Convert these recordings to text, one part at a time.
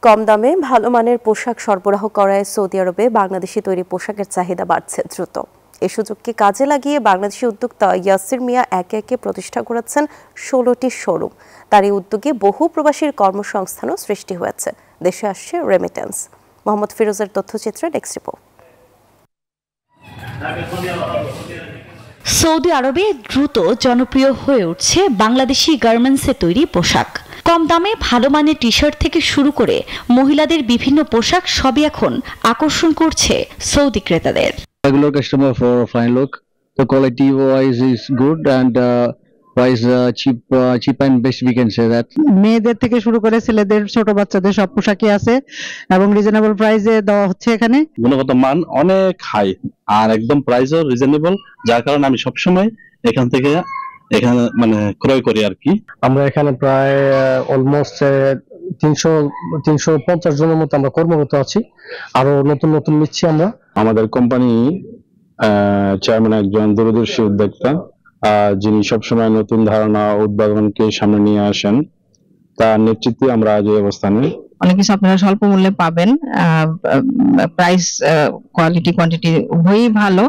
কম দামে ভালো মানের পোশাক সরবরাহ করায় সৌদি আরবে বাংলাদেশি তৈরি পোশাকের চাহিদা বাড়ছে দ্রুত। এই সুযোগকে কাজে লাগিয়ে বাংলাদেশি উদ্যোক্তা ইয়াসির মিয়া একে একে প্রতিষ্ঠা করেছেন 16টি শোরুম। তার এই উদ্যোগে বহু প্রবাসীর কর্মসংস্থানও সৃষ্টি হয়েছে। দেশে আসছে রেমিটেন্স। মোহাম্মদ ফিরোজের তথ্যচিত্রে ডেস্ক রিপোর্ট। সৌদি আরবে দ্রুত জনপ্রিয় হয়ে উঠছে বাংলাদেশি গার্মেন্টসে তৈরি পোশাক। কম দামে ভালো মানের টি শার্ট থেকে শুরু করে মহিলাদের বিভিন্ন পোশাক সবই এখন আকর্ষণ করছে সৌদি ক্রেতাদের। Regular customer for fine look. The quality wise is good and wise cheap and best we can say that. মেয়েদের থেকে শুরু করে ছেলেদের ছোট বাচ্চাদের সব পোশাকই আছে এবং রিজনেবল প্রাইসে দেওয়া হচ্ছে এখানে। গুণগত মান অনেক হাই আর একদম প্রাইসও রিজনেবল, যার কারণে আমি সবসময় এখানে মানে ক্রয় করি আর কি। আমরা এখানে প্রায় অলমোস্ট 350 জনের মতো আমরা কর্মরত আছি, আরো নতুন নতুন নিচ্ছি আমরা। আমাদের কোম্পানি চেয়ারম্যান একজন দূরদর্শী উদ্যোক্তা, যিনি সবসময় নতুন ধারণা উদ্ভাবনকে সামনে নিয়ে আসেন। তার নেতৃত্বে আমরা আজ এই অবস্থানে। অনেক কিছু আপনারা স্বল্প মূল্যে পাবেন, প্রাইস কোয়ালিটি কোয়ান্টিটি উভয়ই ভালো।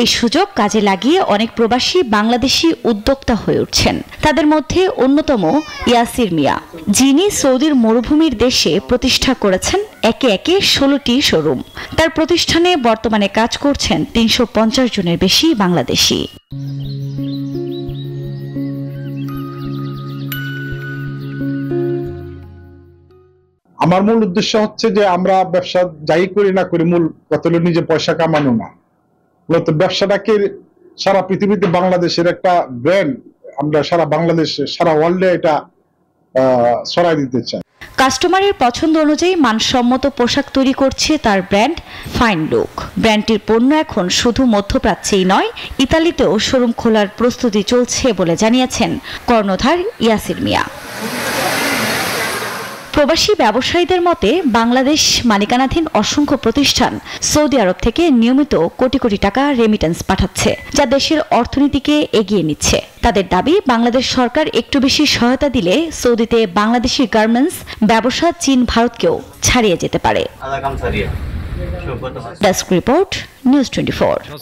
এই সুযোগ কাজে লাগিয়ে অনেক প্রবাসী বাংলাদেশি উদ্যোক্তা হয়ে উঠছেন। তাদের মধ্যে অন্যতম ইয়াসির মিয়া, যিনি সৌদির মরুভূমির দেশে প্রতিষ্ঠা করেছেন একে একে 16টি শোরুম। তার প্রতিষ্ঠানে বর্তমানে কাজ করছেন 350 জনের বেশি বাংলাদেশি। আমার মূল উদ্দেশ্য হচ্ছে যে আমরা ব্যবসা যাই করি না করি, মূল কথা হলো নিজে পয়সা কামানো না, মূলত ব্যবসাটাকে সারা পৃথিবীতে বাংলাদেশের একটা ব্র্যান্ড, আমরা সারা বাংলাদেশে সারা ওয়ার্ল্ডে এটা ছড়াই দিতে চাই। কাস্টমারের পছন্দ অনুযায়ী মানসম্মত পোশাক তৈরি করছে তার ব্র্যান্ড ফাইন লুক। ব্র্যান্ডটির পণ্য এখন শুধু মধ্যপ্রাচ্যেই নয়, ইতালিতেও শোরুম খোলার প্রস্তুতি চলছে বলে জানিয়েছেন কর্ণধার ইয়াসির মিয়া। প্রবাসী ব্যবসায়ীদের মতে বাংলাদেশ মালিকানাধীন অসংখ্য প্রতিষ্ঠান সৌদি আরব থেকে নিয়মিত কোটি কোটি টাকা রেমিটেন্স পাঠাচ্ছে, যা দেশের অর্থনীতিকে এগিয়ে নিচ্ছে। তাদের দাবি, বাংলাদেশ সরকার একটু বেশি সহায়তা দিলে সৌদিতে বাংলাদেশি গার্মেন্টস ব্যবসা চীন ভারতকেও ছাড়িয়ে যেতে পারে। Desk report, news 24।